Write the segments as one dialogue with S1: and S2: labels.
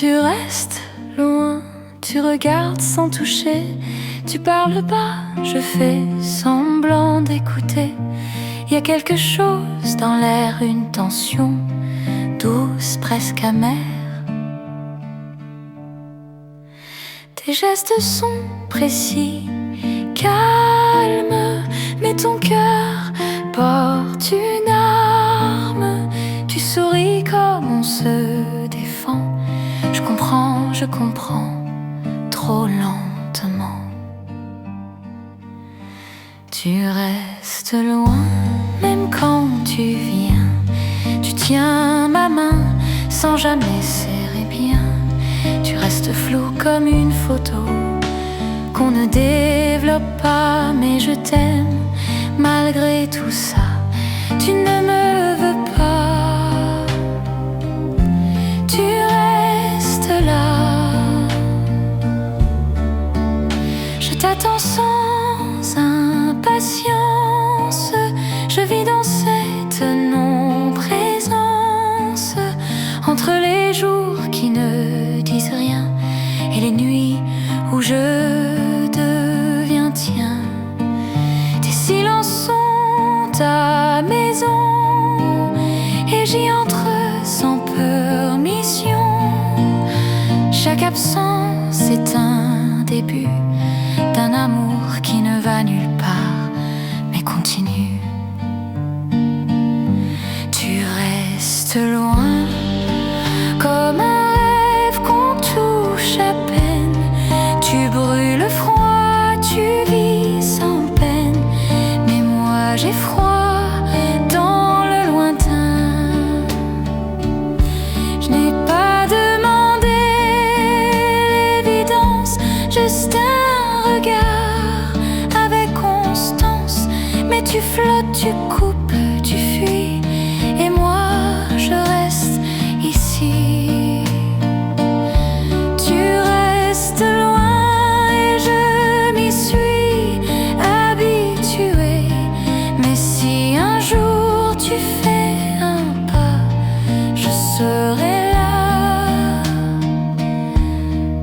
S1: Tu restes loin, tu regardes sans toucher. Tu parles pas, je fais semblant d'écouter. Y a quelque chose dans l'air, une tension douce, presque amère. Tes gestes sont précis, calmes, mais ton cœur porte une arme. Tu souris comme on se défend. Je comprends, trop lentement. Tu restes loin, même quand tu viens. Tu tiens ma main sans jamais serrer bien. Tu restes flou comme une photo qu'on ne développe pas, mais je t'aime malgré tout ça. Tu ne me veux pas. Tu restes là. Je t'attends sans impatience. Je vis dans cette non-présence, entre les jours qui ne disent rien et les nuits où je deviens tien. Tes silences sont ta maison et j'y entre sans permission. Chaque absence est un début d'un amour qui ne va nulle part mais continue. Tu restes loin comme un rêve qu'on touche à peine. Tu brûles froid, tu vis sans peine, mais moi j'ai froid dans le lointain. Je n'ai pas demandé l'évidence, juste un regard avec constance. Mais tu flottes, tu coupes, tu fuis, et moi je reste ici. Tu restes loin et je m'y suis habituée. Mais si un jour tu fais un pas, je serai là,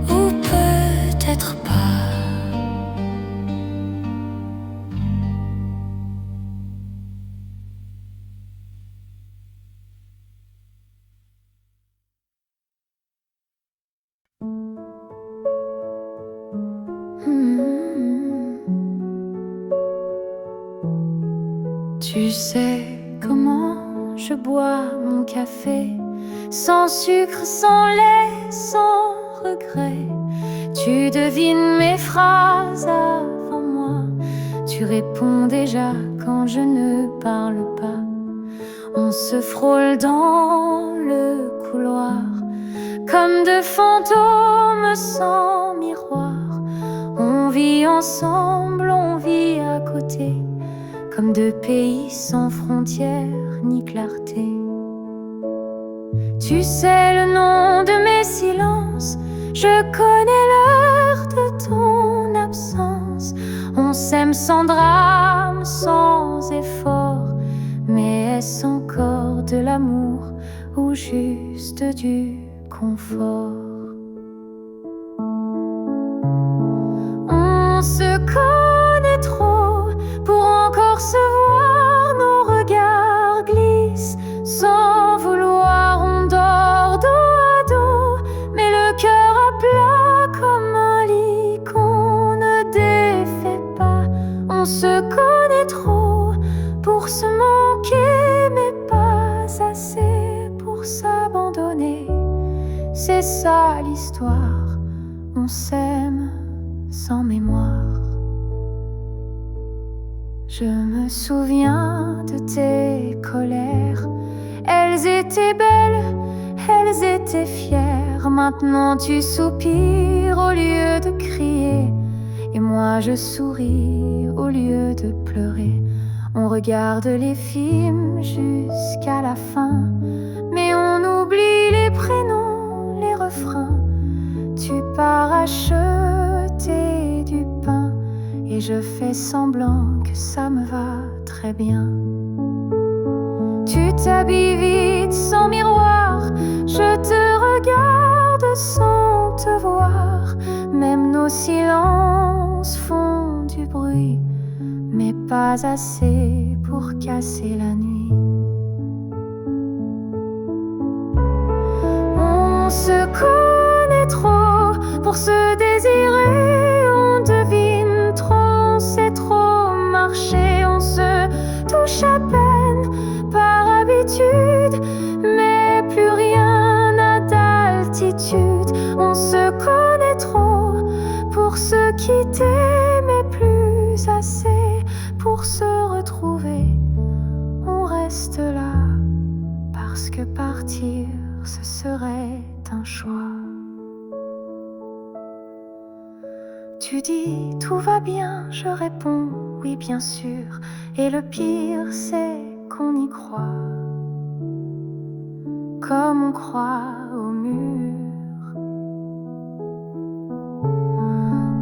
S1: ou peut-être pas. Tu sais comment je bois mon café, sans sucre, sans lait, sans regret. Tu devines mes phrases avant moi. Tu réponds déjà quand je ne parle pas. On se frôle dans le couloir, comme deux fantômes sans miroir. On vit ensemble, on vit à côté, comme deux pays sans frontières ni clarté. Tu sais le nom de mes silences, je connais l'heure de ton absence. On s'aime sans drame, sans effort, mais est-ce encore de l'amour ou juste du confort? On se connaît trop pour encore se voir. Nos regards glissent sans vouloir. On dort dos à dos, mais le cœur à plat comme un lit qu'on ne défait pas. On se connaît trop pour se manquer, mais pas assez pour s'abandonner. C'est ça l'histoire, on s'aime sans mémoire. Je me souviens de tes colères, elles étaient belles, elles étaient fières. Maintenant tu soupires au lieu de crier, et moi je souris au lieu de pleurer. On regarde les films jusqu'à la fin, mais on oublie les prénoms, les refrains. Tu pars acheter du pain et je fais semblant que ça me va très bien. Tu t'habilles vite sans miroir, je te regarde sans te voir. Même nos silences font du bruit, mais pas assez pour casser la nuit. On se connaît trop pour se désirer, on devine trop, on sait trop marcher, on se touche à peine par habitude, mais plus rien n'a d'altitude. On se connaît trop pour se quitter, mais plus assez pour se retrouver. On reste là parce que partir, ce serait un choix. Tu dis tout va bien, je réponds oui bien sûr. Et le pire c'est qu'on y croit, comme on croit au mur.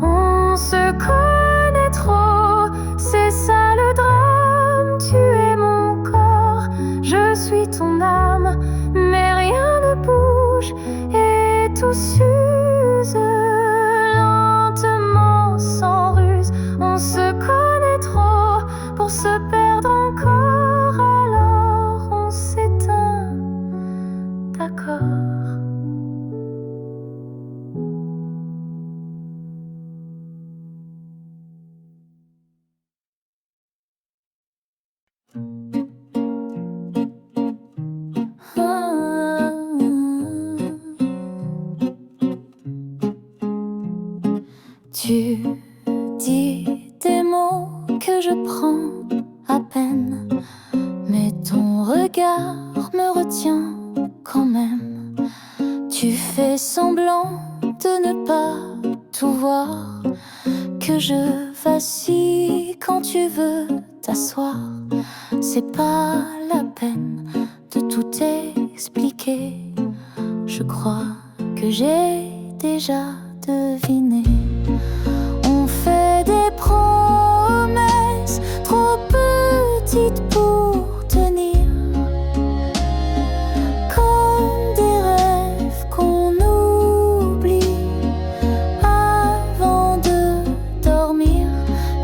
S1: On se connaît trop, c'est ça le drame. Tu es mon corps, je suis ton âme, mais rien ne bouge et tout s'use lentement, sans ruse. On se connaît trop pour se perdre encore, alors on s'éteint, d'accord. Tu dis des mots que je prends à peine, mais ton regard me retient quand même. Tu fais semblant de ne pas tout voir, que je vacille quand tu veux t'asseoir. C'est pas la peine de tout expliquer, je crois que j'ai déjà deviné. On fait des promesses trop petites pour tenir, comme des rêves qu'on oublie avant de dormir.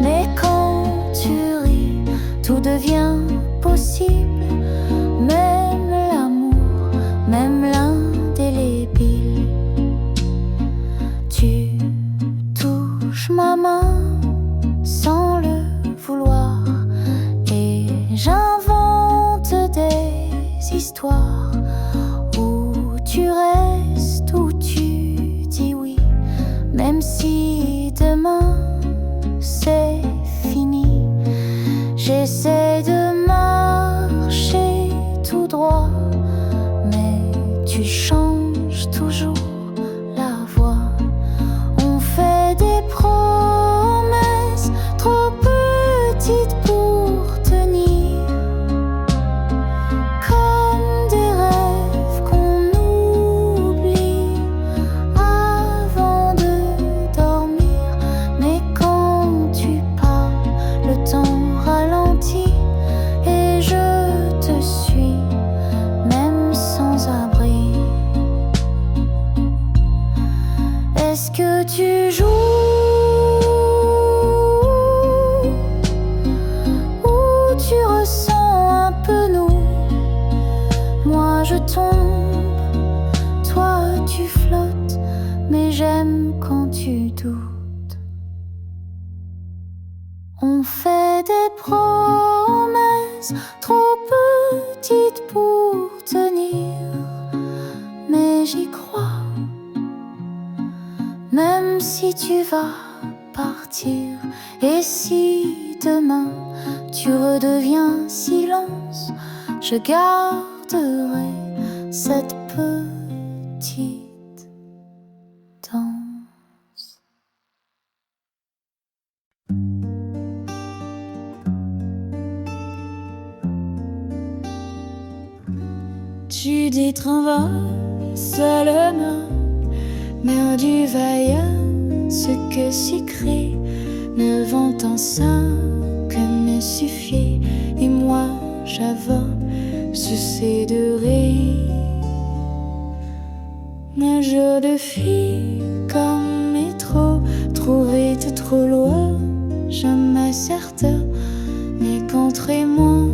S1: Mais quand tu ris, tout devient possible, même l'amour, même l'indélébile. Tu touches ma main sans le vouloir, et j'invente des histoires où tu restes, où tu dis oui, même si demain c'est fini. J'essaie de marcher tout droit, mais tu changes toujours la voie. On fait des promesses trop petites pour tenir, comme des rêves qu'on oublie avant de dormir. Mais quand tu parles, le temps ralentit et je te suis, même sans abri. Est-ce que tu joues ou tu ressens un peu nous? Moi je tombe, toi tu flottes, mais j'aime quand tu doutes. On fait des promesses trop petites pour tenir, mais j'y crois. Même si tu vas partir, et si demain tu redeviens silence, je garderai cette petite danse. Tu détravales seulement, mer du vaillant, ce que sucré, ne vont en sein que me suffit, et moi j'avance, cesser de rire. Nageur de filles comme métro, trouver tout trop loin, jamais certain. Mais contre moi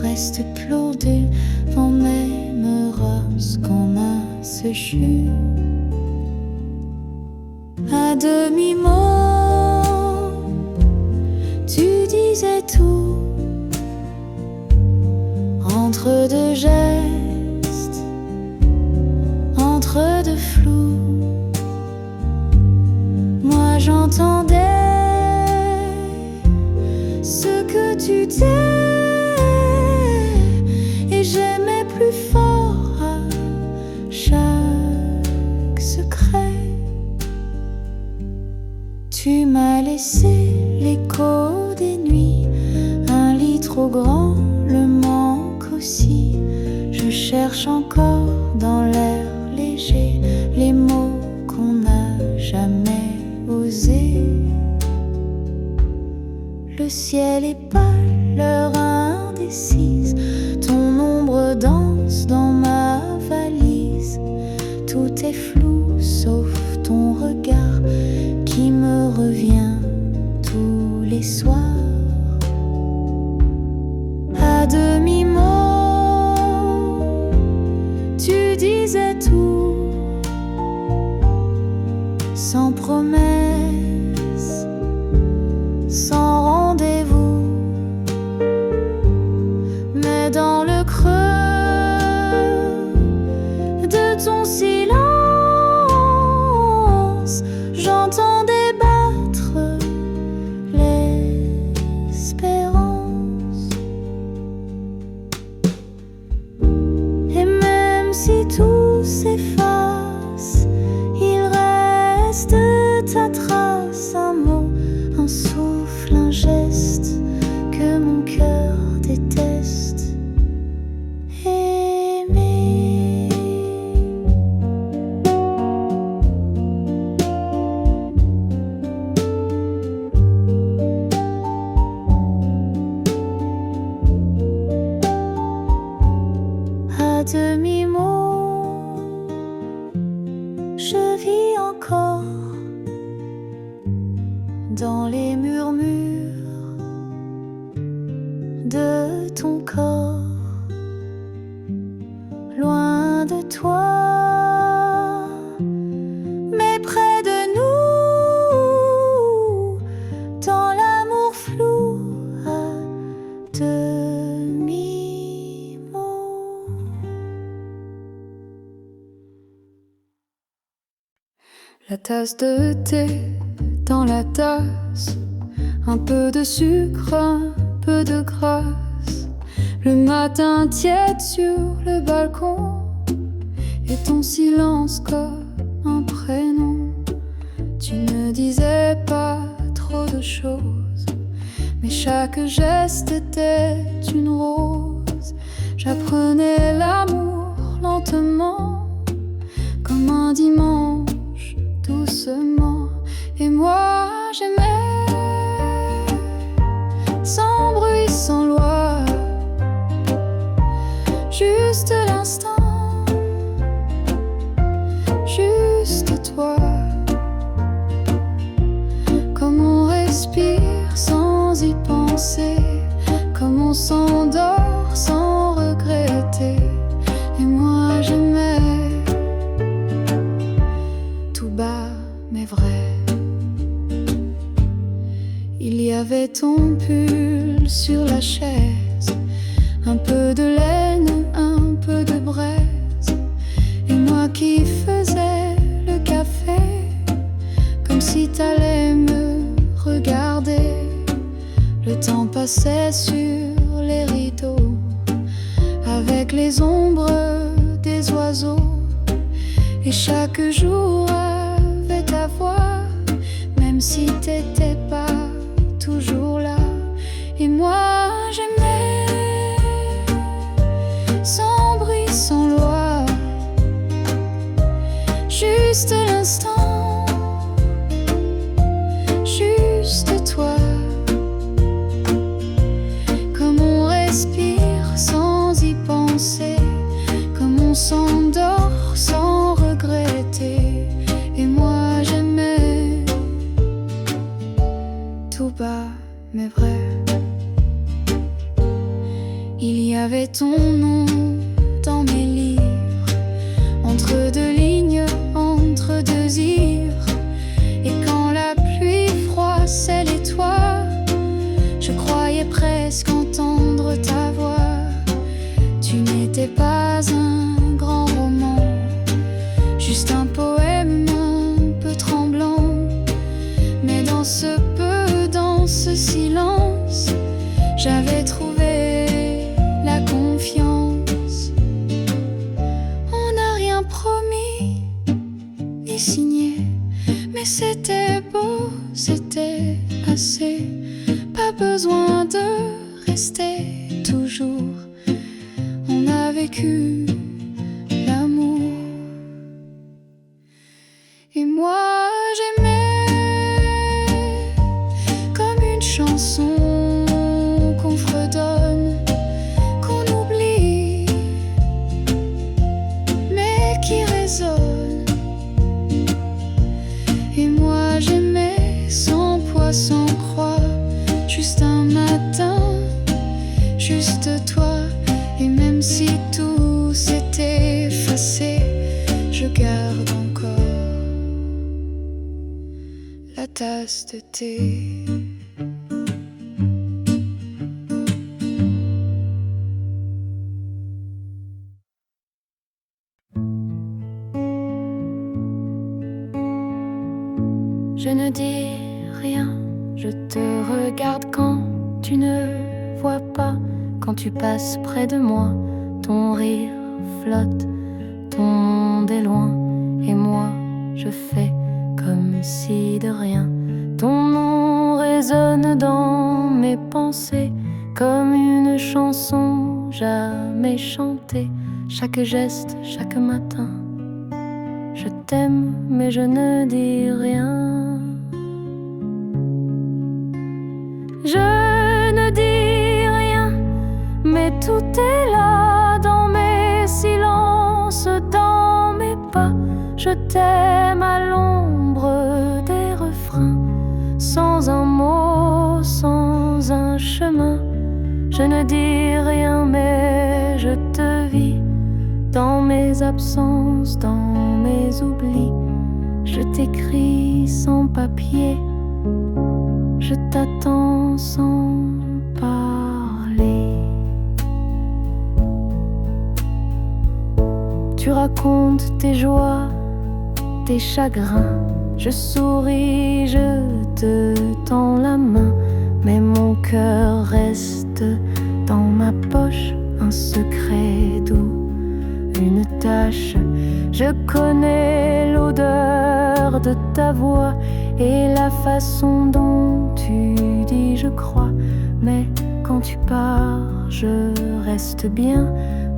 S1: reste plourdu, vent même rose comme un séchu. À demi-mot, tu disais tout, entre deux gestes, entre deux flous. Moi j'entendais ce que tu disais et j'aimais plus fort à chaque secret. Tu m'as laissé l'écho des nuits, un lit trop grand, le manque aussi. Je cherche encore dans l'air léger les mots qu'on n'a jamais osés. Le ciel est pâle, l'heure indécise, ton ombre danse dans ma valise. Tout est flou sauf ton regard qui me revient tous les soirs. À demi-mot, tu disais tout, sans promesse, sans rendez-vous. Mais dans le creux de ton silence, j'entendais battre l'espérance. Et même si tout s'efface, il reste ta trace, un mot, un souffle, un geste que mon cœur déteste. Aimer. À demi-mot, je vis encore dans les murmures de ton corps, loin de toi, mais près de nous, dans l'amour flou à demi-mot. La tasse de thé dans la tasse, un peu de sucre, un peu de grâce. Le matin tiède sur le balcon et ton silence comme un prénom. Tu ne disais pas trop de choses, mais chaque geste était une rose. J'apprenais l'amour lentement, comme un dimanche, doucement. Et moi j'aimais, sans bruit, sans loi, juste l'instant, juste toi. Comme on respire sans y penser, comme on s'endort sans regretter. Et moi j'aimais, tout bas mais vrai. Il y avait ton pull sur la chaise, un peu de laine, un peu de braise. Et moi qui faisais le café, comme si t'allais me regarder. Le temps passait sur les rideaux, avec les ombres des oiseaux. Et chaque jour avait ta voix, même si t'étais pas toujours là. Et moi j'aimais, sans bruit, sans loi, juste l'instant, juste toi. Comme on respire sans y penser, comme on s'endort sans regret. mais vrai. Il y avait ton nom dans mes livres, entre deux lignes, entre deux ivres. Et quand la pluie froissait les toits, je croyais presque entendre ta voix. Tu n'étais pas un grand roman, juste un poème un peu tremblant. Mais dans ce peu, dans ce silence, j'avais trouvé la confiance. On n'a rien promis ni signé, mais c'était beau, c'était assez. Pas besoin de rester toujours. On a vécu l'amour. Et moi j'aimais comme une chanson qu'on fredonne, qu'on oublie, mais qui résonne. Et moi j'aimais sans poids, sans croix, juste un matin, juste toi. Et même si tout s'est effacé, je garde encore la tasse de thé. Je ne dis rien, je te regarde quand tu ne vois pas. Quand tu passes près de moi, ton rire flotte, ton monde est loin. Et moi, je fais comme si de rien. Ton nom résonne dans mes pensées, comme une chanson jamais chantée. Chaque geste, chaque matin, je t'aime, mais je ne dis rien. Je ne dis rien, mais tout est là dans mes silences, dans mes pas. Je t'aime à l'ombre des refrains, sans un mot, sans un chemin. Je ne dis rien, mais je te vis dans mes absences, dans mes oublis. Je t'écris sans papier, je t'attends sans parler. Tu racontes tes joies, tes chagrins. Je souris, je te tends la main, mais mon cœur reste dans ma poche, un secret doux, une tache. Je connais l'odeur de ta voix et la façon dont tu dis je crois. Mais quand tu pars, je reste bien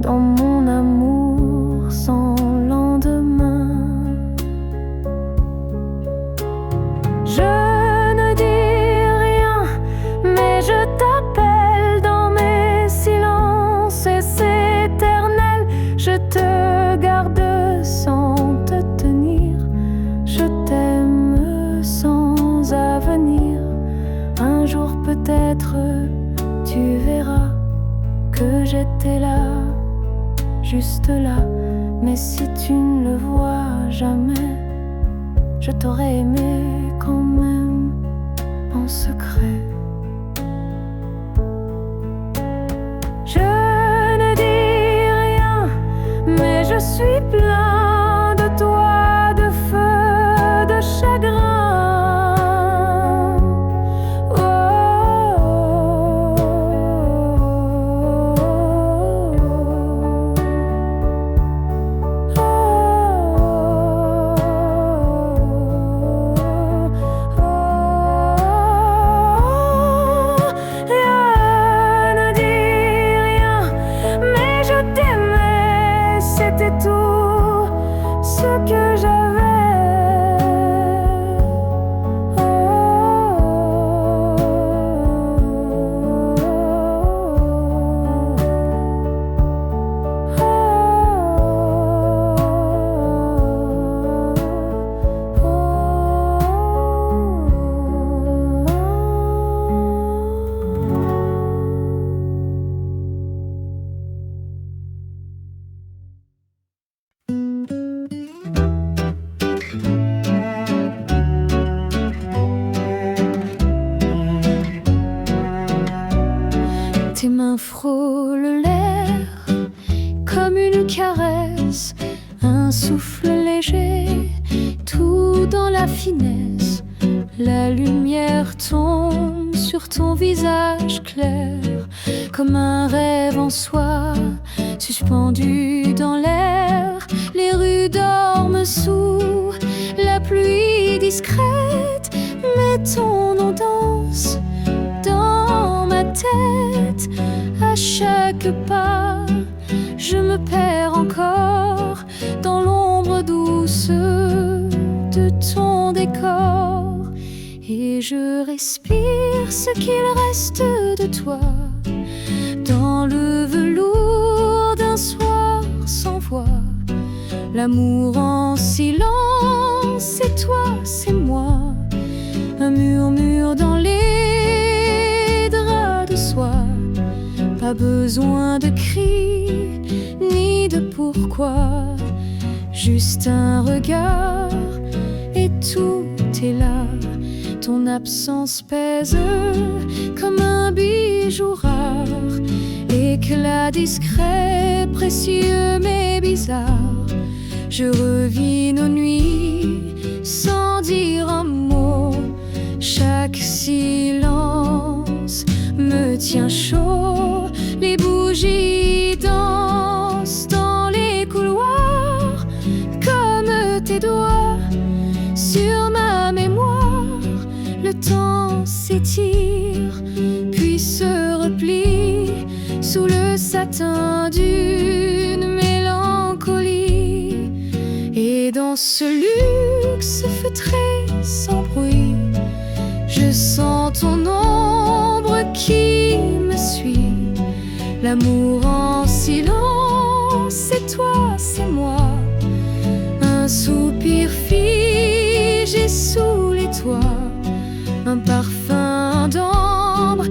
S1: dans mon amour sans lendemain. Je ne dis rien, mais je t'appelle dans mes silences et c'est éternel. Je te garde sans te tenir, je t'aime sans avenir. Un jour peut-être tu verras que j'étais là, juste là. Mais si tu ne le vois jamais, je t'aurais aimé quand même en secret. Je ne dis rien, mais je suis plein de toi, de feu, de chagrin. main frôle l'air comme une caresse, un souffle léger, tout dans la finesse. La lumière tombe sur ton visage clair, comme un rêve en soi, suspendu dans l'air. Les rues dorment sous la pluie discrète, mais ton nom danse dans ma tête. À chaque pas, je me perds encore dans l'ombre douce de ton décor. Et je respire ce qu'il reste de toi dans le velours d'un soir sans voix. L'amour en silence, c'est toi, c'est moi. Un murmure dans les draps de soie. Pas besoin de cris ni de pourquoi, juste un regard et tout est là. Ton absence pèse comme un bijou rare, éclat discret, précieux mais bizarre. Je revis nos nuits sans dire un mot. Chaque silence me tient chaud. Les bougies dansent dans les couloirs comme tes doigts sur ma mémoire. Le temps s'étire, puis se replie sous le satin d'une mélancolie. Et dans ce luxe feutré sans bruit, je sens ton ombre qui me suit. L'amour en silence, c'est toi, c'est moi. Un soupir figé sous les toits. Un parfum d'ambre,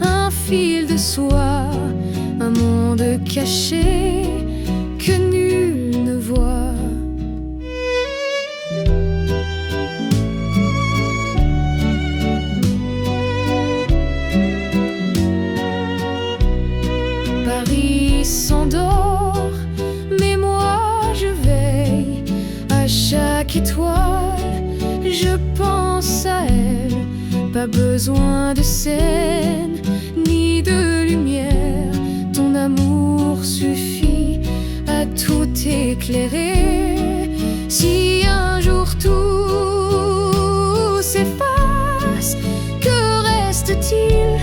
S1: un fil de soie, un monde caché que nul ne voit. Paris s'endort, mais moi je veille. À chaque étoile, je pense à elle. Pas besoin de scène ni de lumière. Ton amour suffit à tout éclairer. Si un jour tout s'efface, que reste-t-il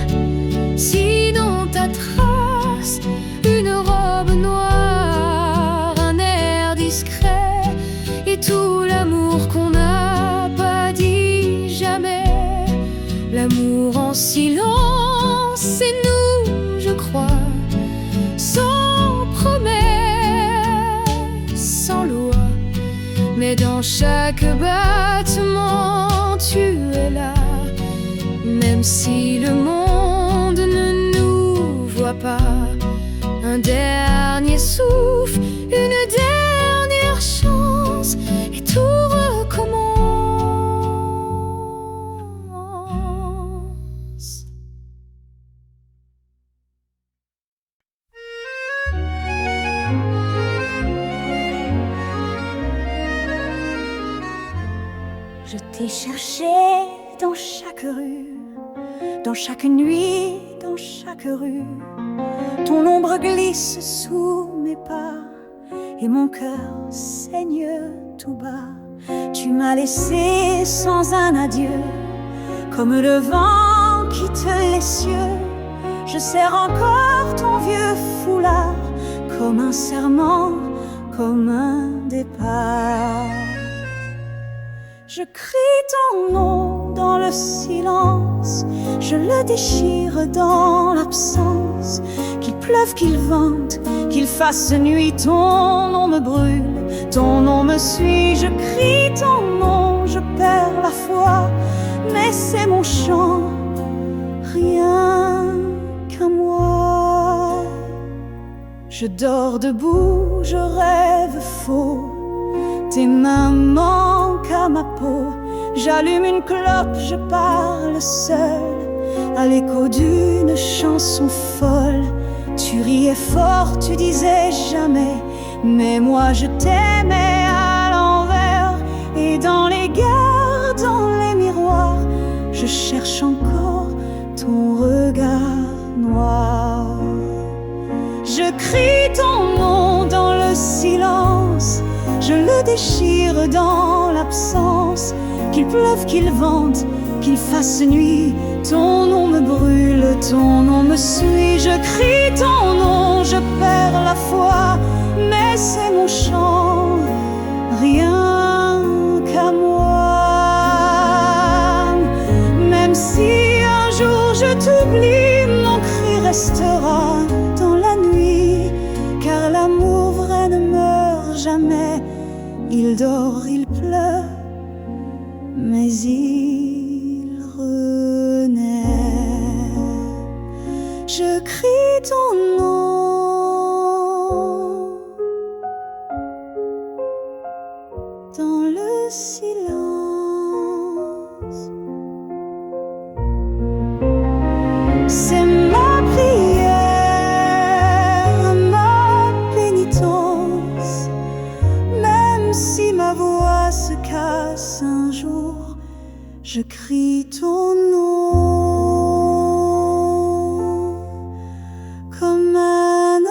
S1: sinon ta trace? Une robe noire, un air discret et tout l'amour qu'on n'a pas dit jamais. L'amour en silence, c'est nous, je crois, sans promesse, sans loi. Mais dans chaque battement, tu es là. Même si le monde ne nous voit pas. Un dernier souffle, une dernière chance, et tout recommence.
S2: Je t'ai cherché dans chaque rue, dans chaque nuit, dans chaque rue. Ton ombre glisse sous mes pas et mon cœur saigne tout bas. Tu m'as laissé sans un adieu, comme le vent quitte les cieux. Je serre encore ton vieux foulard, comme un serment, comme un départ. Je crie ton nom dans le silence, je le déchire dans l'absence. Qu'il pleuve, qu'il vente, qu'il fasse nuit, ton nom me brûle, ton nom me suit. Je crie ton nom, je perds la foi, mais c'est mon chant, rien qu'à moi. Je dors debout, je rêve faux, tes mains manquent à ma peau. J'allume une clope, je parle seul, à l'écho d'une chanson folle. Tu riais fort, tu disais jamais, mais moi je t'aimais à l'envers. Et dans les gares, dans les miroirs, je cherche encore ton regard noir. Je crie ton nom dans le silence, je le déchire dans l'absence. Qu'il pleuve, qu'il vente, qu'il fasse nuit, ton nom me brûle, ton nom me suit. Je crie ton nom, je perds la foi, mais c'est mon chant, rien qu'à moi. Même si un jour je t'oublie, mon cri restera dans la nuit, car l'amour vrai ne meurt jamais. Il dort, il pleure, mais il renaît. Je crie ton nom dans le silence. C'est ma prière, ma pénitence. Même si ma voix se casse un jour, je crie ton nom comme un amour.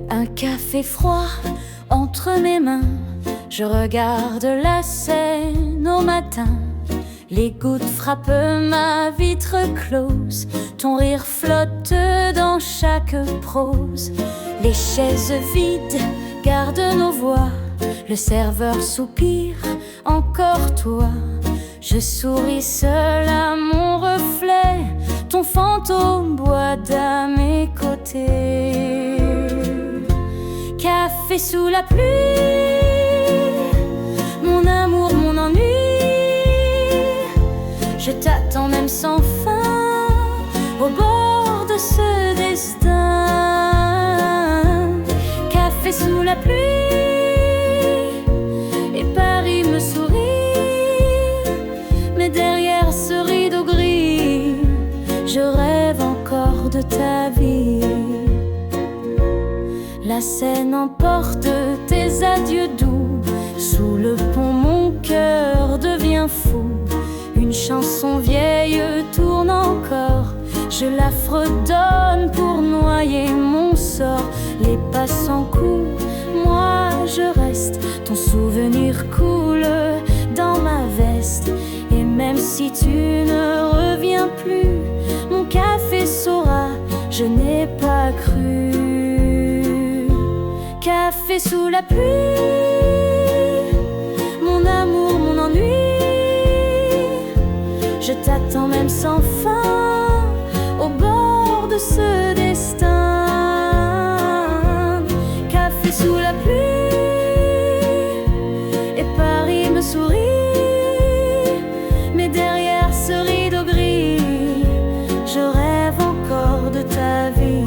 S1: Un café froid entre mes mains, je regarde la Seine au matin. Les gouttes frappent ma vitre close, ton rire flotte dans chaque prose. Les chaises vides gardent nos voix, le serveur soupire, encore toi. Je souris seul à mon reflet, ton fantôme boit à mes côtés. Café sous la pluie, mon amour, mon ennui. Je t'attends même sans fin, au bord de ce destin. Café sous la pluie, et Paris me sourit. Mais derrière ce rideau gris, je rêve encore de ta vie. La Seine emporte tes adieux doux. Sous le pont mon cœur devient fou. Une chanson vieille tourne encore, je la fredonne pour noyer mon sort. Les passants courent, moi je reste, ton souvenir coule dans ma veste. Et même si tu ne reviens plus, mon café saura, je n'ai pas cru. Café sous la pluie, mon amour, mon ennui. Je t'attends même sans fin, au bord de ce destin. Café sous la pluie, et Paris me sourit. Mais derrière ce rideau gris, je rêve encore de ta vie.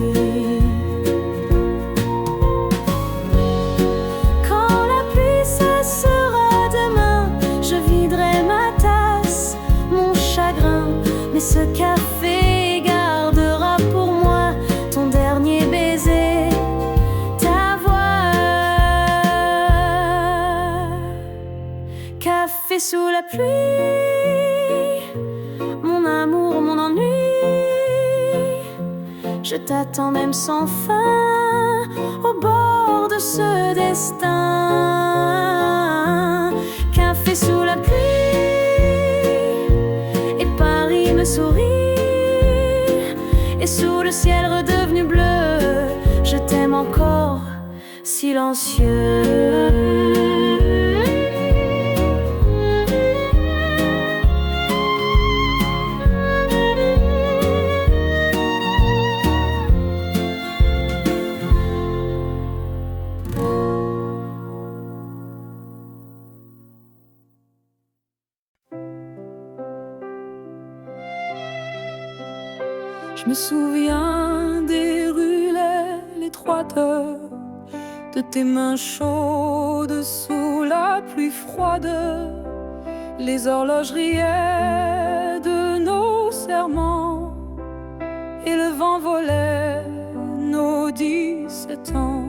S1: Mais ce café gardera pour moi ton dernier baiser, ta voix. Café sous la pluie, mon amour, mon ennui. Je t'attends même sans fin, au bord de ce destin. Café sous la pluie, me sourit, et sous le ciel redevenu bleu, je t'aime encore, silencieux.
S3: Je me souviens des ruelles étroites, de tes mains chaudes sous la pluie froide. Les horloges riaient de nos serments et le vent volait nos 17 ans.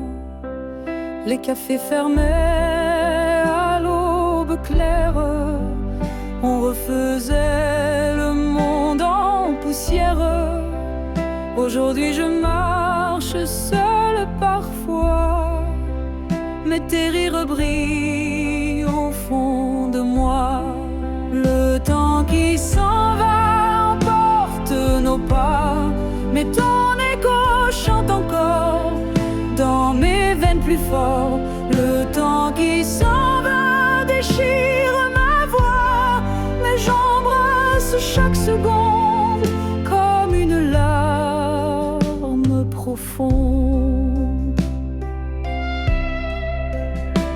S3: Les cafés fermaient à l'aube claire, on refaisait le monde en poussière. Aujourd'hui je marche seule parfois, mais tes rires brillent au fond de moi. Le temps qui s'en va emporte nos pas, mais ton écho chante encore dans mes veines plus fort. Le temps qui s'en va déchire ma voix, mais j'embrasse chaque seconde comme une larme profonde.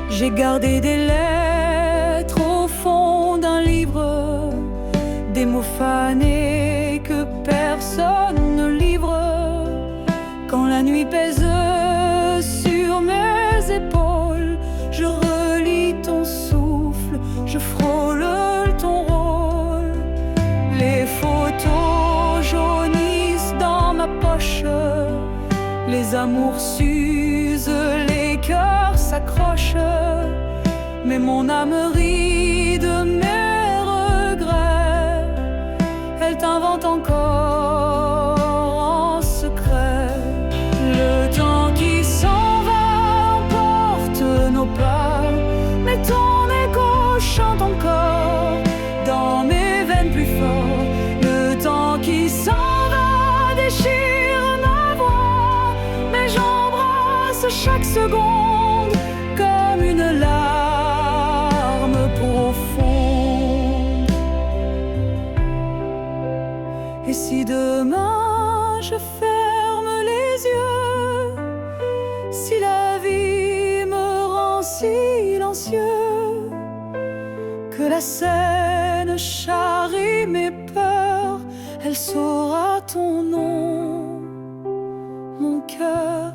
S3: J'ai gardé des lettres au fond d'un livre, des mots fanés que personne ne livre. Quand la nuit pèse sur mes épaules, je relis ton souffle, je frôle ton rôle. Les photos jaunissent dans ma poche, les amours s'usent, les cœurs s'accrochent, mais mon âme rit de mes regrets. Elle t'invente encore en secret. Le temps qui s'en va emporte nos pas, mais ton écho chante encore dans mes veines plus fort. Le temps qui s'en va déchire ma voix, mais j'embrasse chaque seconde comme une larme profonde. Et si demain je ferme les yeux, si la vie me rend silencieux, que la scène charrie mes peurs, elle saura ton nom, mon cœur.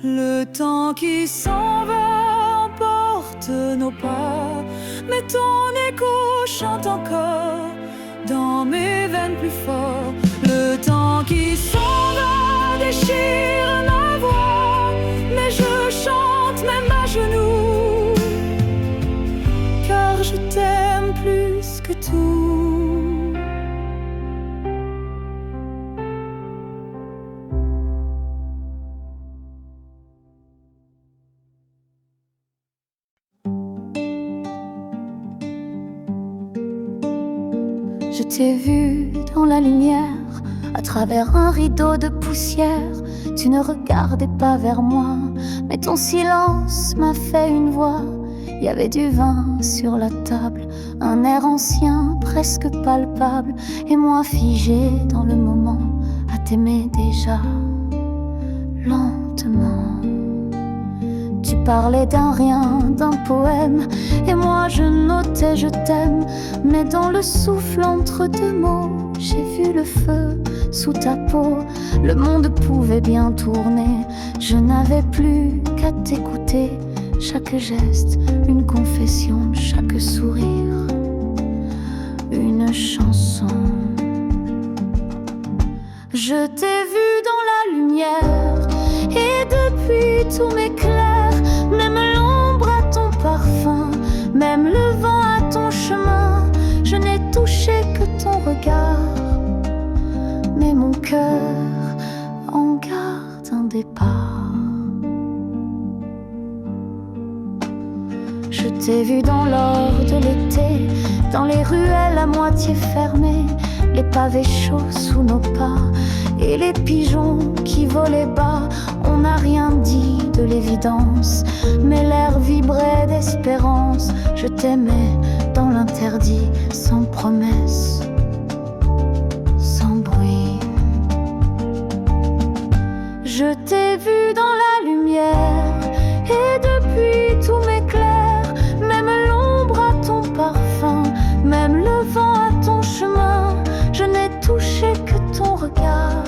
S3: Le temps qui s'en va emporte nos pas, mais ton écho chante encore dans mes veines plus fort. Le temps qui s'en va déchire ma voix, mais je chante même à genoux, car je t'aime plus que tout.
S1: Je t'ai vu dans la lumière, à travers un rideau de poussière. Tu ne regardais pas vers moi, mais ton silence m'a fait une voix. Il y avait du vin sur la table, un air ancien, presque palpable, et moi figé dans le moment, à t'aimer déjà, lentement. Tu parlais d'un rien, d'un poème, et moi je notais je t'aime. Mais dans le souffle entre deux mots, j'ai vu le feu sous ta peau. Le monde pouvait bien tourner, je n'avais plus qu'à t'écouter. Chaque geste, une confession, chaque sourire, une chanson. Je t'ai vu dans la lumière, et depuis tout m'éclaire. Même l'ombre à ton parfum, même le vent à ton chemin. Je n'ai touché que ton regard, mais mon cœur en garde un départ. Je t'ai vu dans l'or de l'été, dans les ruelles à moitié fermées, les pavés chauds sous nos pas et les pigeons qui volaient bas. On n'a rien dit de l'évidence, mais l'air vibrait d'espérance. Je t'aimais dans l'interdit, sans promesse, sans bruit. Je t'ai vu dans la lumière, et depuis tout m'éclaire. Même l'ombre à ton parfum, même le vent à ton chemin. Je n'ai touché que ton regard,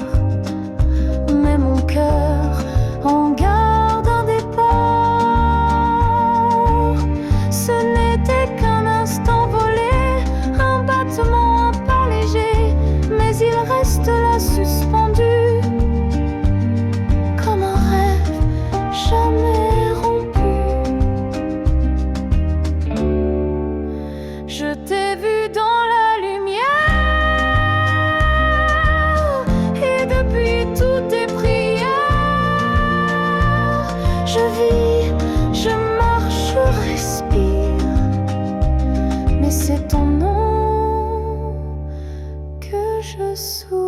S1: t'ai vu dans la lumière, et depuis toutes tes prières, je vis, je marche, je respire, mais c'est ton nom que je soupire.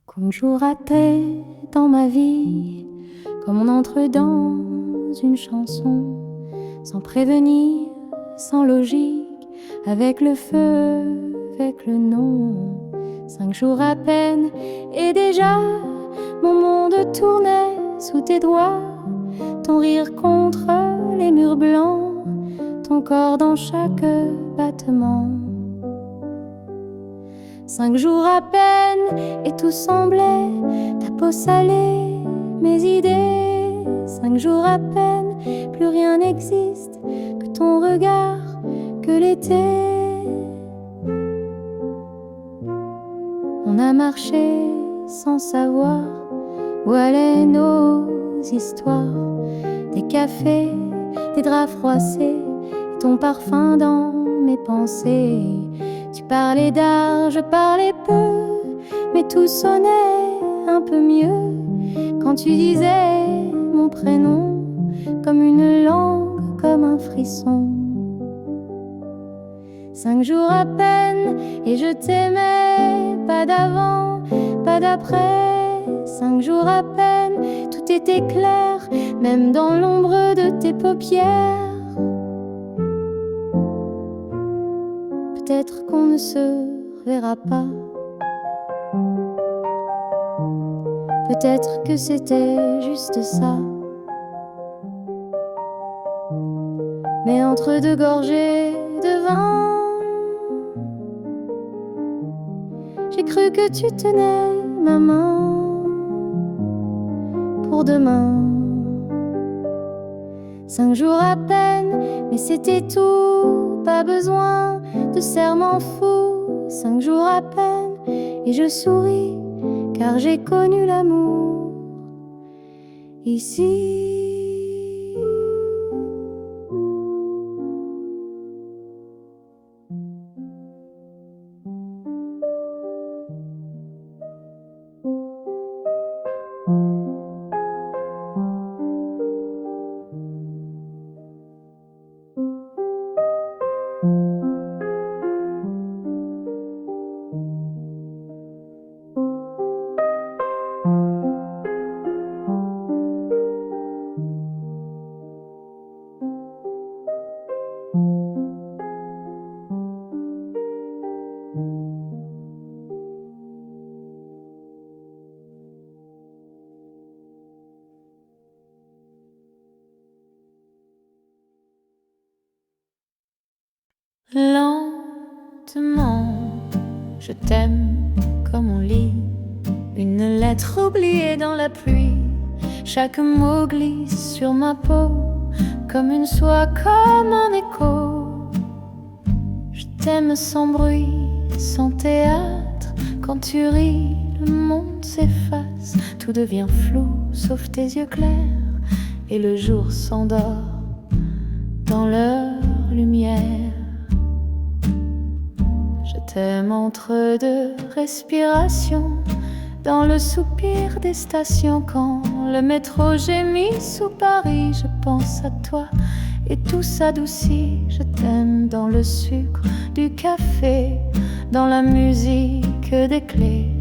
S1: Comme jour raté dans ma vie, comme on entre dans une chanson, sans prévenir, sans logique, avec le feu, avec le nom. 5 jours à peine, et déjà mon monde tournait sous tes doigts, ton rire contre les murs blancs, ton corps dans chaque battement. 5 jours à peine, et tout semblait, ta peau salée, mes idées. 5 jours à peine, plus rien n'existe que ton regard, que l'été. On a marché sans savoir où allaient nos histoires. Des cafés, des draps froissés, et ton parfum dans mes pensées. Tu parlais d'art, je parlais peu, mais tout sonnait un peu mieux quand tu disais mon prénom, comme une langue, comme un frisson. 5 jours à peine, et je t'aimais, pas d'avant, pas d'après. 5 jours à peine, tout était clair, même dans l'ombre de tes paupières. Peut-être qu'on ne se verra pas, peut-être que c'était juste ça. Mais entre 2 gorgées de vin, j'ai cru que tu tenais ma main pour demain. 5 jours à peine, mais c'était tout, pas besoin de serment fou. 5 jours à peine, et je souris, car j'ai connu l'amour ici. Lentement, je t'aime comme on lit une lettre oubliée dans la pluie. Chaque mot glisse sur ma peau comme une soie, comme un écho. Je t'aime sans bruit, sans théâtre. Quand tu ris, le monde s'efface. Tout devient flou, sauf tes yeux clairs, et le jour s'endort dans leur lumière. Je t'aime entre 2 respirations, dans le soupir des stations. Quand le métro gémit sous Paris, je pense à toi et tout s'adoucit. Je t'aime dans le sucre du café, dans la musique des clés.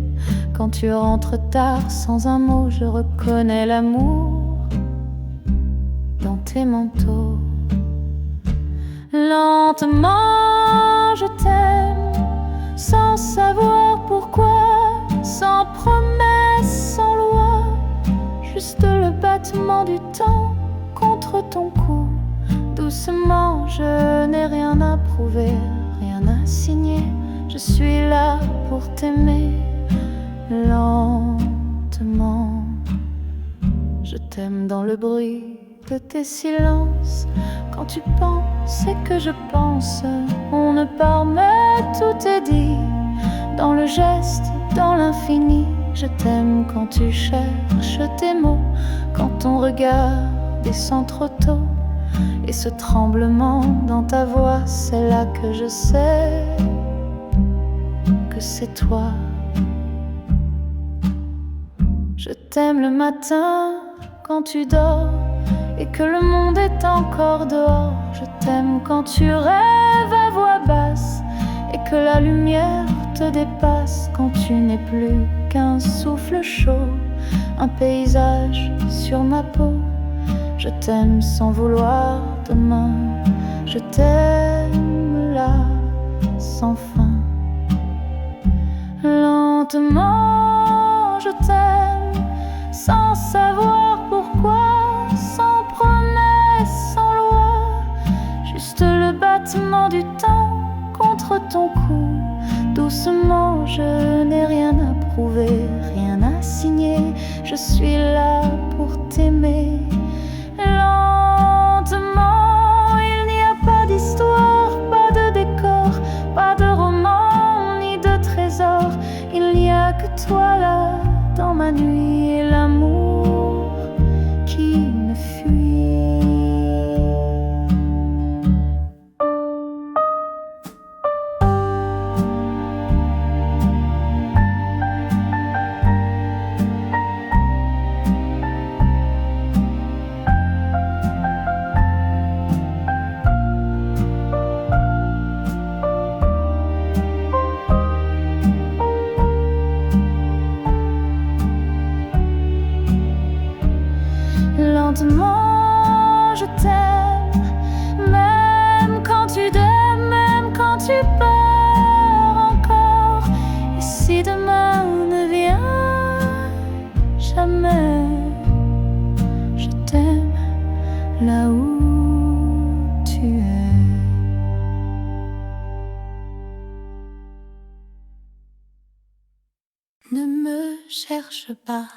S1: Quand tu rentres tard sans un mot, je reconnais l'amour dans tes manteaux. Lentement, je t'aime, sans savoir pourquoi, sans promesse, sans loi, juste le battement du temps contre ton cou. Doucement, je n'ai rien à prouver, rien à signer. Je suis là pour t'aimer lentement. Je t'aime dans le bruit de tes silences. Quand tu penses et que je pense, on ne parle mais tout est dit. dans le geste, dans l'infini. Je t'aime quand tu cherches tes mots, quand ton regard descend trop tôt. Et ce tremblement dans ta voix, c'est là que je sais que c'est toi. Je t'aime le matin quand tu dors et que le monde est encore dehors. Je t'aime quand tu rêves à voix basse et que la lumière te dépasse, quand tu n'es plus qu'un souffle chaud, un paysage sur ma peau. Je t'aime sans vouloir demain, je t'aime là sans fin. Lentement je t'aime sans savoir pourquoi, sans promesse, sans loi, juste le battement du temps contre ton cou. Doucement, je n'ai rien à prouver, rien à signer, je suis là pour t'aimer. Lentement, il n'y a pas d'histoire, pas de décor, pas de roman, ni de trésor. Il n'y a que toi là, dans ma nuit, et l'amour qui me fuit. Lentement, je t'aime, même quand tu donnes, même quand tu pars encore. Et si demain ne vient jamais, je t'aime là où tu es. Ne me cherche pas.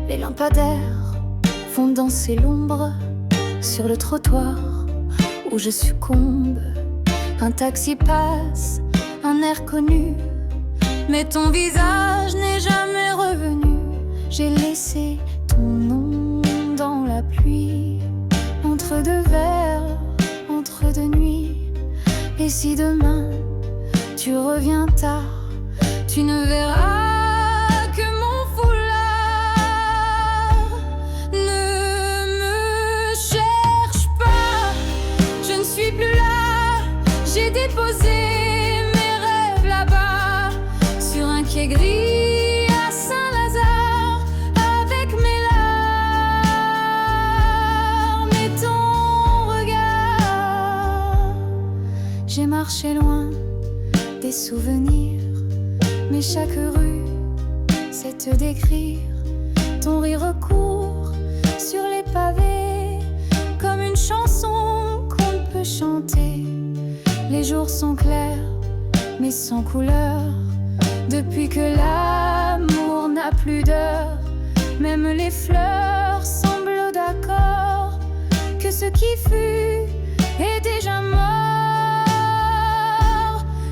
S1: Les lampadaires font danser l'ombre sur le trottoir où je succombe. Un taxi passe, un air connu, mais ton visage n'est jamais revenu. J'ai laissé ton nom dans la pluie, entre deux verres, entre deux nuits. Et si demain tu reviens tard, tu ne verras déposer mes rêves là-bas sur un quai gris à Saint-Lazare avec mes larmes et ton regard. J'ai marché loin des souvenirs, mais chaque rue c'est te décrire. Ton rire court sur les pavés comme une chanson qu'on ne peut chanter. Les jours sont clairs, mais sans couleur. Depuis que l'amour n'a plus d'heure, même les fleurs semblent d'accord que ce qui fut est déjà mort.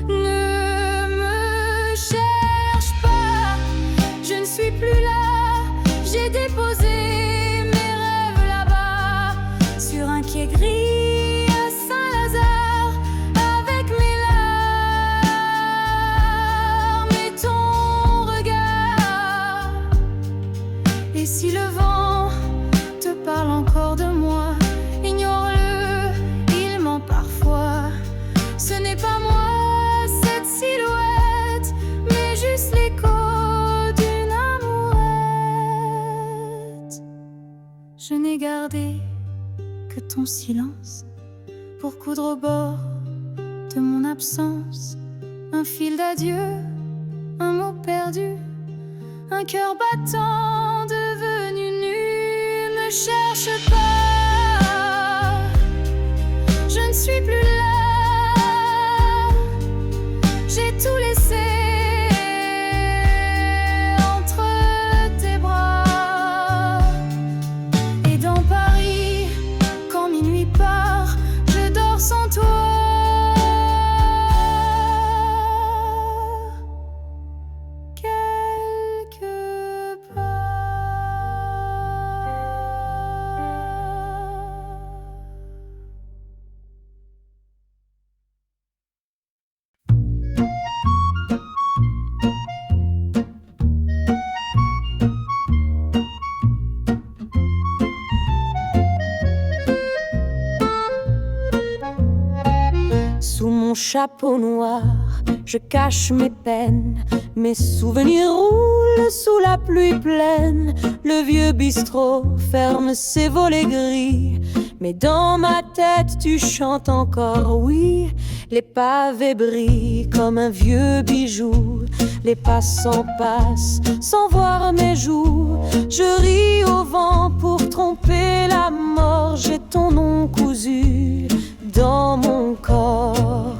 S1: Ne me cherche pas, je ne suis plus là. J'ai déposé mes rêves là-bas sur un quai gris. Et si le vent te parle encore de moi, ignore-le, il ment parfois. Ce n'est pas moi, cette silhouette, mais juste l'écho d'une amourette. Je n'ai gardé que ton silence pour coudre au bord de mon absence. Un fil d'adieu, un mot perdu, un cœur battant devenu nu. Me cherche pas, je ne suis plus là. J'ai tout laissé
S2: chapeau noir, je cache mes peines. Mes souvenirs roulent sous la pluie pleine. Le vieux bistrot ferme ses volets gris. Mais dans ma tête tu chantes encore, oui. Les pavés brillent comme un vieux bijou. Les passants passent sans voir mes joues. Je ris au vent pour tromper la mort. J'ai ton nom cousu dans mon corps.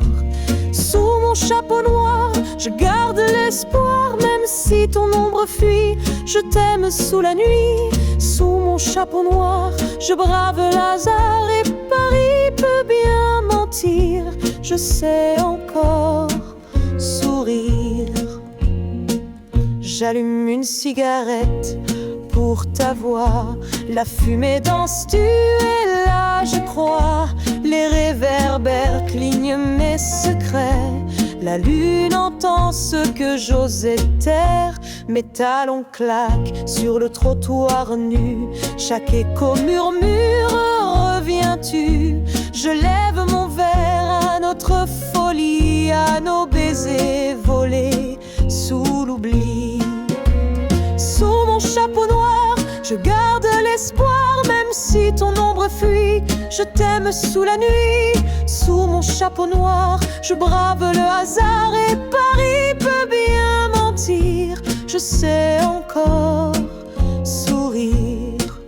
S2: Sous mon chapeau noir, je garde l'espoir. Même si ton ombre fuit, je t'aime sous la nuit. Sous mon chapeau noir, je brave le hasard. Et Paris peut bien mentir, je sais encore sourire. J'allume une cigarette pour ta voix. La fumée danse, tu es là, je crois. Les réverbères clignent mes secrets. La lune entend ce que j'osais taire. Mes talons claquent sur le trottoir nu. Chaque écho murmure, reviens-tu? Je lève mon verre à notre folie, à nos baisers volés sous l'oubli. Sous mon chapeau noir, je garde l'espoir. Même si ton ombre fuit, je t'aime sous la nuit. Sous mon chapeau noir, je brave le hasard. Et Paris peut bien mentir, je sais encore sourire.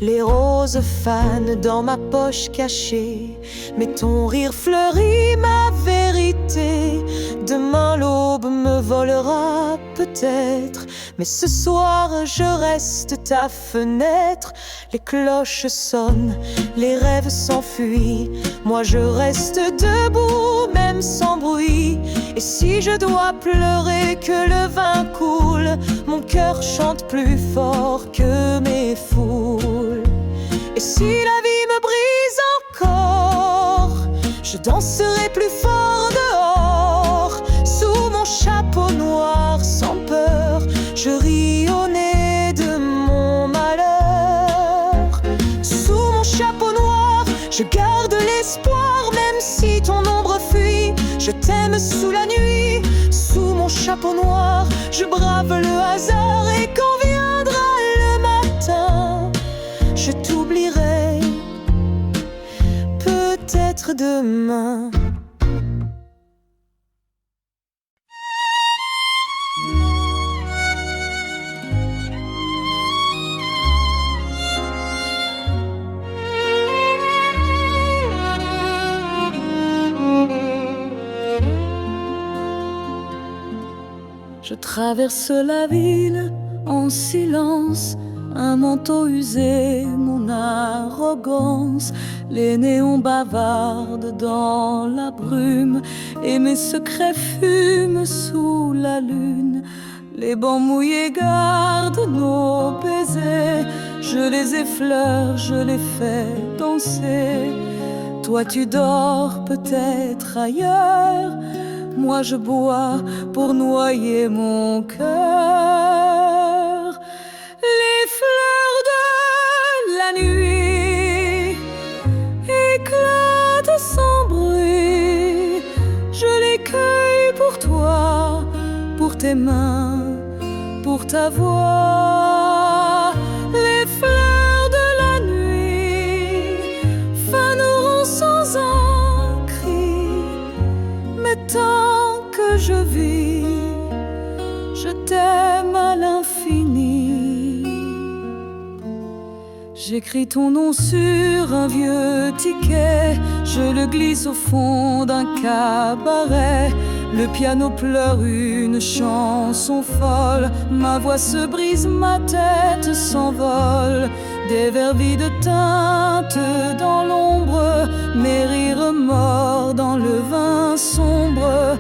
S2: Les roses fanent dans ma poche cachée, mais ton rire fleurit ma vérité. Demain l'aube me volera peut-être, mais ce soir je reste ta fenêtre. Les cloches sonnent, les rêves s'enfuient. Moi je reste debout, même sans bruit. Et si je dois pleurer que le vin coule, mon cœur chante plus fort que mes foules. Et si la vie me brise encore, je danserai plus fort dehors. Sous mon chapeau noir, sans peur, je ris au nez de mon malheur. Sous mon chapeau noir, je garde l'espoir. Même si ton ombre fuit, je t'aime sous la nuit. Sous mon chapeau noir, je brave le hasard. Et quand viendra le matin, je t'oublierai peut-être demain.
S3: Je traverse la ville en silence, un manteau usé, mon arrogance. Les néons bavardent dans la brume et mes secrets fument sous la lune. Les bancs mouillés gardent nos baisers, je les effleure, je les fais danser. Toi tu dors peut-être ailleurs, moi je bois pour noyer mon cœur. Les fleurs de la nuit éclatent sans bruit. Je les cueille pour toi, pour tes mains, pour ta voix. Les fleurs de la nuit faneront sans un cri. Mais tant que je vis, je t'aime à l'infini. J'écris ton nom sur un vieux ticket, je le glisse au fond d'un cabaret. Le piano pleure une chanson folle, ma voix se brise, ma tête s'envole. Des vers vides teintent dans l'ombre, mes rires morts dans le vin sombre.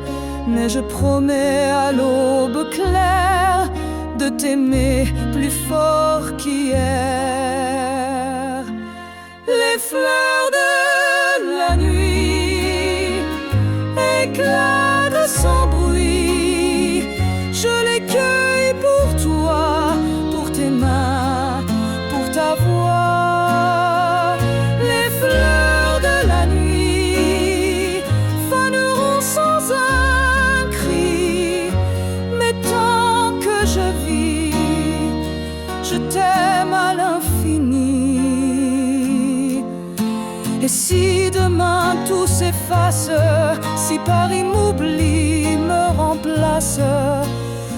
S3: Mais je promets à l'aube claire de t'aimer plus fort qu'hier. Les fleurs de la nuit éclatent sans bruit. Je les cueille pour toi, pour tes mains, pour ta voix. Les fleurs de la nuit s'efface, si Paris m'oublie, me remplace,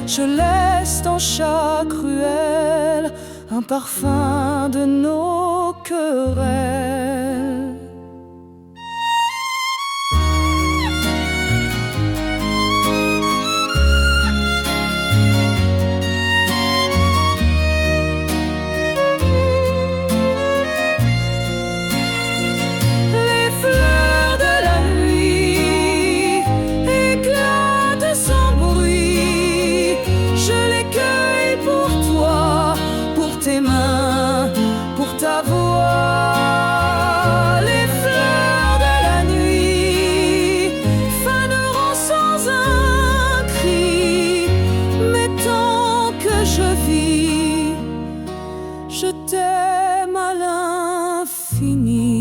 S3: je laisse dans chaque ruelle un parfum de nos querelles. Je t'aime à l'infini.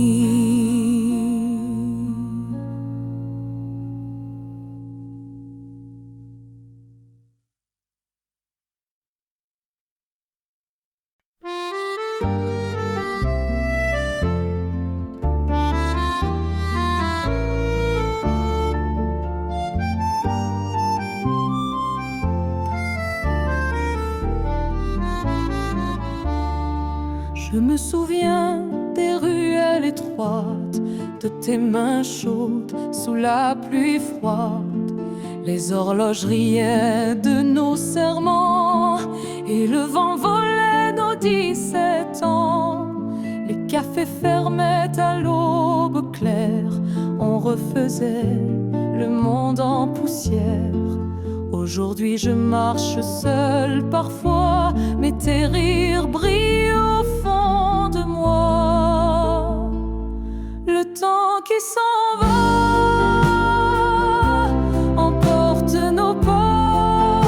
S3: Je me souviens des ruelles étroites, de tes mains chaudes sous la pluie froide. Les horloges riaient de nos serments et le vent volait nos 17 ans. Les cafés fermaient à l'aube claire, on refaisait le monde en poussière. Aujourd'hui je marche seul parfois, mais tes rires brillent au fond de moi. Le temps qui s'en va emporte nos pas,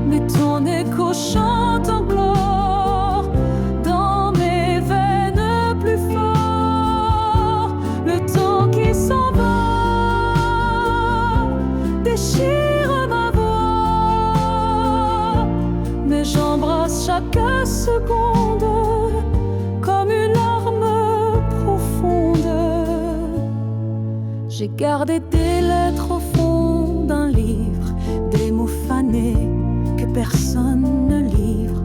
S3: mais ton écho chante en gloire dans mes veines plus fort. Le temps qui s'en va déchire ma voix, mais j'embrasse chaque seconde comme une larme profonde. J'ai gardé des lettres au fond d'un livre, des mots fanés que personne ne livre.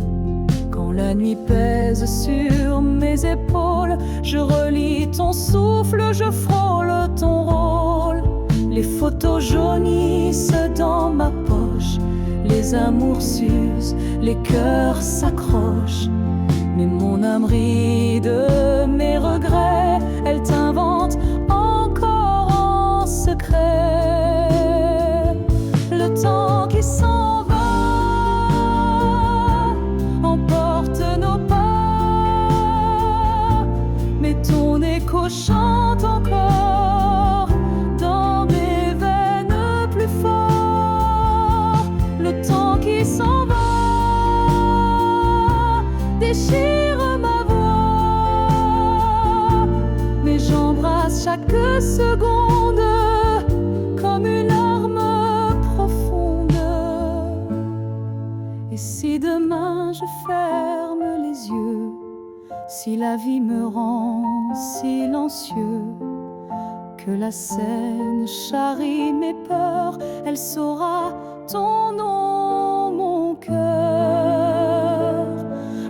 S3: Quand la nuit pèse sur mes épaules, je relis ton souffle, je frôle ton rôle. Les photos jaunissent dans ma poche, les amours s'usent, les cœurs s'accrochent. Mais mon âme rit de mes regrets, elle t'invente encore en secret. Le temps qui s'en va emporte nos pas, mais ton écho chante encore dans mes veines plus fort. Le temps qui s'en va déchire ma voix, mais j'embrasse chaque seconde comme une larme profonde. Et si demain je ferme les yeux, si la vie me rend silencieux, que la scène charrie mes peurs, elle saura ton nom, mon cœur.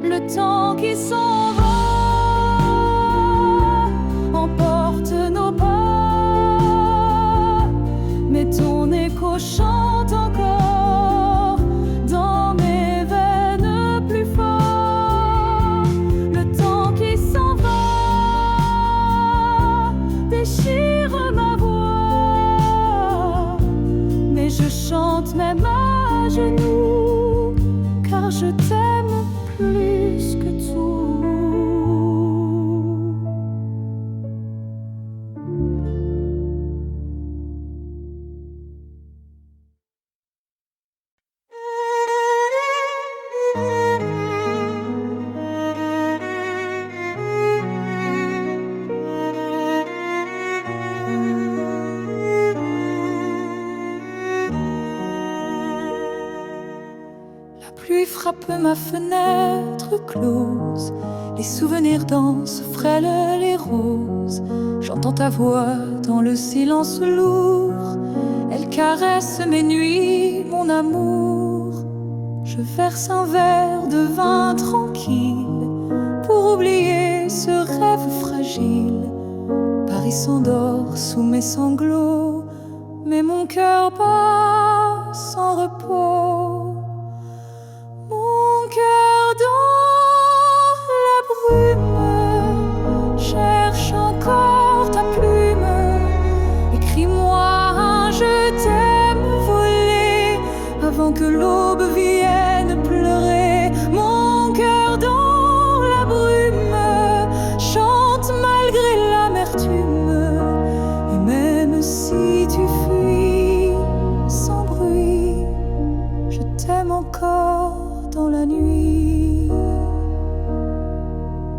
S3: Le temps qui s'en va emporte nos pas, mais ton écho chante encore dans mes veines plus fort. Le temps qui s'en va déchire ma voix, mais je chante même à genoux, car je t'aime plus que tout. La pluie frappe ma fenêtre close, les souvenirs dansent frêles les roses. J'entends ta voix dans le silence lourd. Elle caresse mes nuits, mon amour. Je verse un verre de vin tranquille pour oublier ce rêve fragile. Paris s'endort sous mes sanglots, mais mon cœur bat sans repos. Mon cœur dans la brume cherche encore ta plume. Écris-moi un je t'aime volé avant que l'aube vienne pleurer. Mon cœur dans la brume chante malgré l'amertume. Et même si tu fuis sans bruit, je t'aime encore dans la nuit.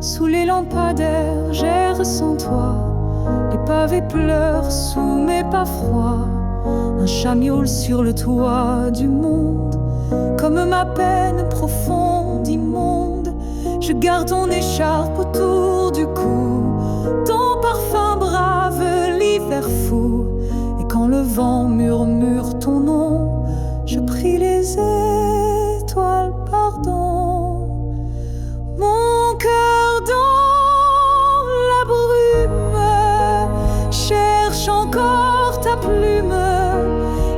S3: Sous les lampadaires, j'erre sans toi. Les pavés pleurent sous mes pas froids. Un chat miaule sur le toit du monde. Comme ma peine profonde, immonde, je garde ton écharpe autour du cou. Ton parfum brave l'hiver fou. Et quand le vent murmure ton nom, je prie les étoiles pardon. Mon cœur dans la brume cherche encore ta plume.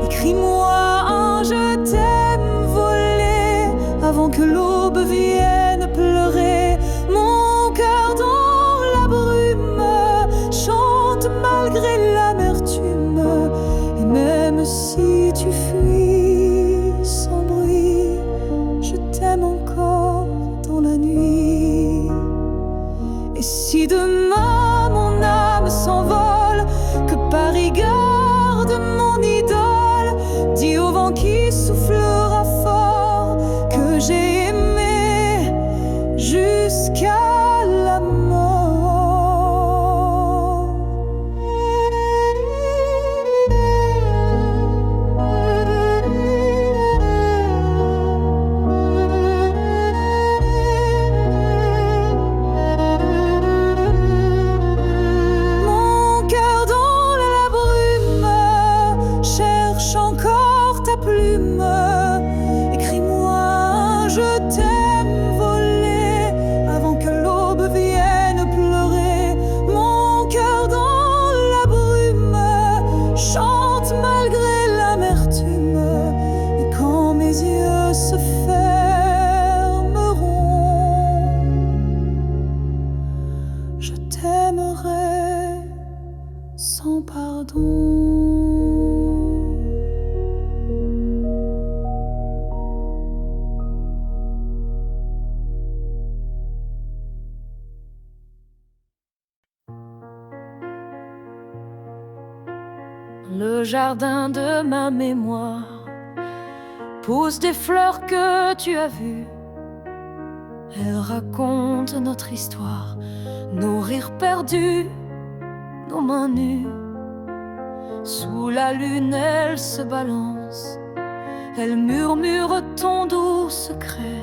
S3: Écris-moi un je t'aime volé avant que l'aube vienne pleurer. Mon cœur dans la brume chante malgré l'amertume. Et même si tu fuis sans bruit, je t'aime encore dans la nuit. Et si demain mon âme s'envole, que Paris garde mon idole, dis au vent qui soufflera fort que j'ai aimé jusqu'à la mort. Mon cœur dans la brume cherche encore ta plume. Écris-moi un je t'aime volé avant que l'aube vienne pleurer. Mon cœur dans la brume chante malgré l'amertume. Et quand mes yeux se fermeront, je t'aimerai sans pardon. Le jardin de ma mémoire pousse des fleurs que tu as vues. Elles racontent notre histoire, nos rires perdus, nos mains nues. Sous la lune, elles se balancent, elles murmurent ton doux secret.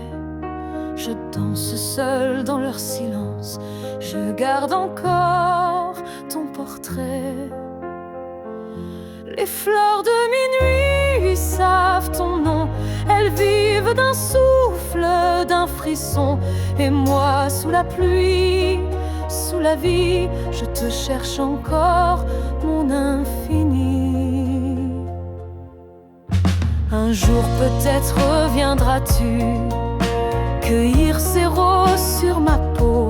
S3: Je danse seul dans leur silence, je garde encore ton portrait. Les fleurs de minuit savent ton nom, elles vivent d'un souffle, d'un frisson. Et moi, sous la pluie, sous la vie, je te cherche encore, mon infini. Un jour peut-être reviendras-tu cueillir ces roses sur ma peau.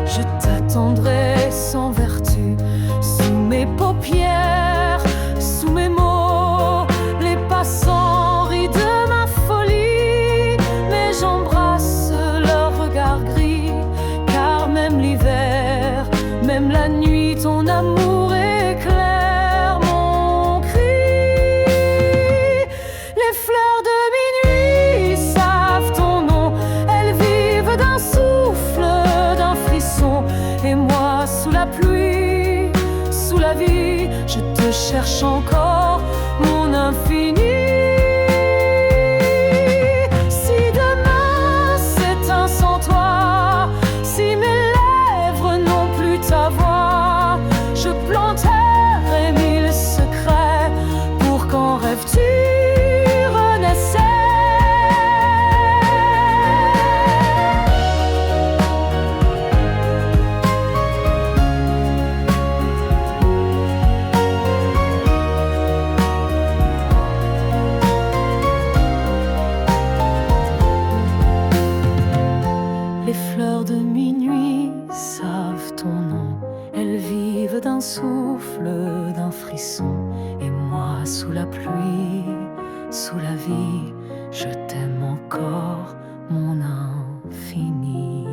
S3: Je t'attendrai sans vertu, sous mes paupières, sous mes mots. Les passants rient de ma folie, mais j'embrasse leur regard gris. Car même l'hiver, même la nuit, ton amour éclaire mon cri. Les fleurs de minuit savent ton nom, elles vivent d'un souffle, d'un frisson. Et moi, sous la pluie,
S1: rêve tu renaissais. Les fleurs de minuit savent ton nom, elles vivent d'un souffle, d'un frisson. Et moi, sous la pluie, sous la vie, je t'aime encore, mon infini.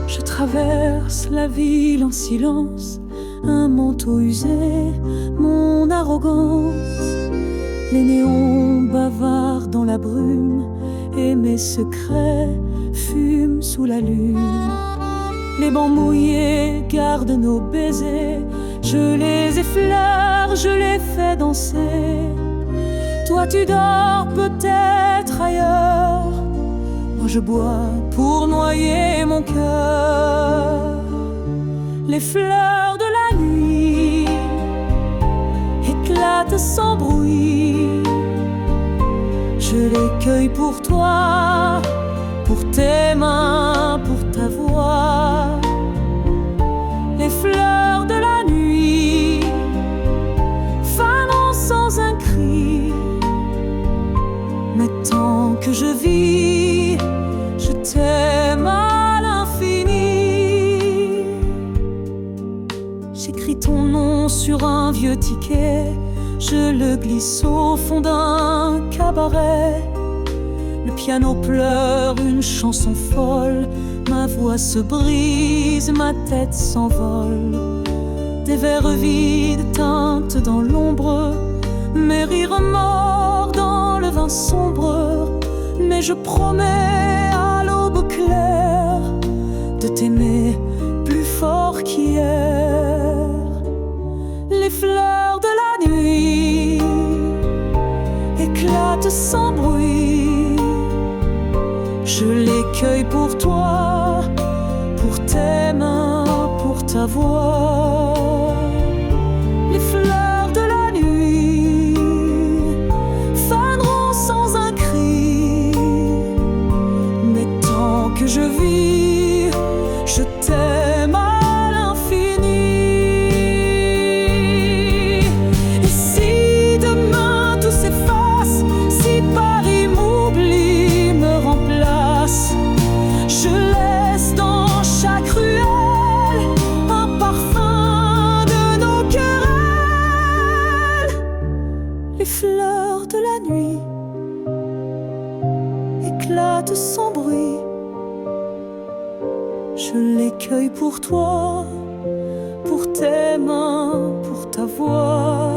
S3: Je traverse la ville en silence, un manteau usé, mon arrogance. Les néons bavardent dans la brume et mes secrets fument sous la lune. Les bancs mouillés gardent nos baisers, je les effleure, je les fais danser. Toi tu dors peut-être ailleurs, moi je bois pour noyer mon cœur. Les fleurs de la nuit éclatent sans bruit, je les cueille pour toi, pour tes mains, pour ta voix. Les fleurs de la nuit fanent sans un cri, mais tant que je vis, je t'aime à l'infini. J'écris ton nom sur un vieux ticket, je le glisse au fond d'un cabaret. Le piano pleure une chanson folle, ma voix se brise, ma tête s'envole. Des verres vides teintent dans l'ombre, mes rires morts dans le vin sombre. Mais je promets à l'aube claire de t'aimer plus fort qu'hier. Les fleurs de la nuit éclatent sans bruit, je les cueille pour toi, pour tes mains, pour ta voix. Les fleurs de la nuit faneront sans un cri, mais tant que je vis, je t'aime à l'infini. Et si demain tout s'efface, si Paris m'oublie, me remplace, je laisse dans chaque ruelle un parfum de nos querelles. Les fleurs de la nuit éclatent sans bruit, je les cueille pour toi, pour tes mains, pour ta voix.